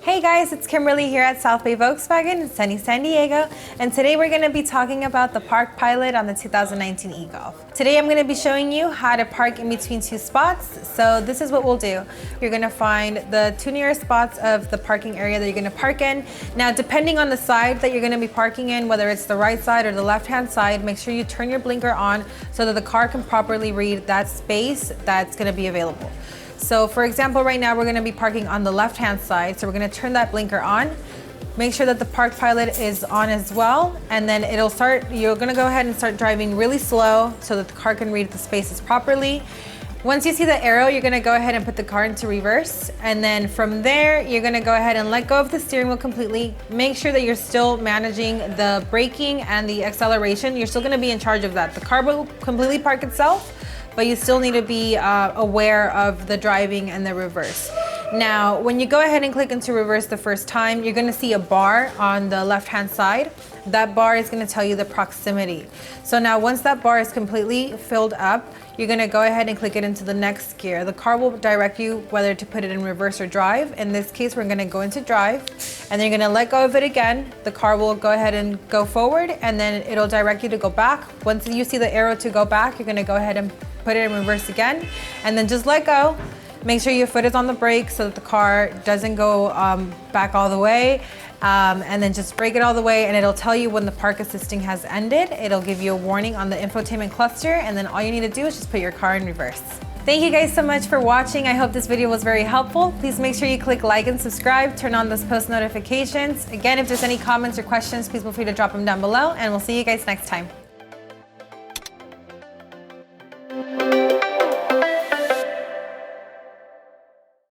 Hey guys, it's Kimberly here at South Bay Volkswagen in sunny San Diego, and today we're going to be talking about the Park Pilot on the 2019 eGolf. Today I'm going to be showing you how to park in between two spots. So this is what we'll do. You're going to find the two nearest spots of the parking area that you're going to park in. Now, depending on the side that you're going to be parking in, whether it's the right side or the left-hand side, make sure you turn your blinker on so that the car can properly read that space that's going to be available. So for example, right now we're going to be parking on the left-hand side. So we're going to turn that blinker on. Make sure that the Park Pilot is on as well. And then you're going to go ahead and start driving really slow so that the car can read the spaces properly. Once you see the arrow, you're going to go ahead and put the car into reverse. And then from there, you're going to go ahead and let go of the steering wheel completely. Make sure that you're still managing the braking and the acceleration. You're still going to be in charge of that. The car will completely park itself, but you still need to be aware of the driving and the reverse. Now, when you go ahead and click into reverse the first time, you're gonna see a bar on the left-hand side. That bar is gonna tell you the proximity. So now once that bar is completely filled up, you're gonna go ahead and click it into the next gear. The car will direct you whether to put it in reverse or drive. In this case, we're gonna go into drive, and then you're gonna let go of it again. The car will go ahead and go forward, and then it'll direct you to go back. Once you see the arrow to go back, you're gonna go ahead and put it in reverse again, and then just let go. Make sure your foot is on the brake so that the car doesn't go back all the way, and then just brake it all the way, and it'll tell you when the park assisting has ended. It'll give you a warning on the infotainment cluster, and then all you need to do is just put your car in reverse. Thank you guys so much for watching. I hope this video was very helpful. Please make sure you click like and subscribe, turn on those post notifications. Again, if there's any comments or questions, please feel free to drop them down below, and we'll see you guys next time.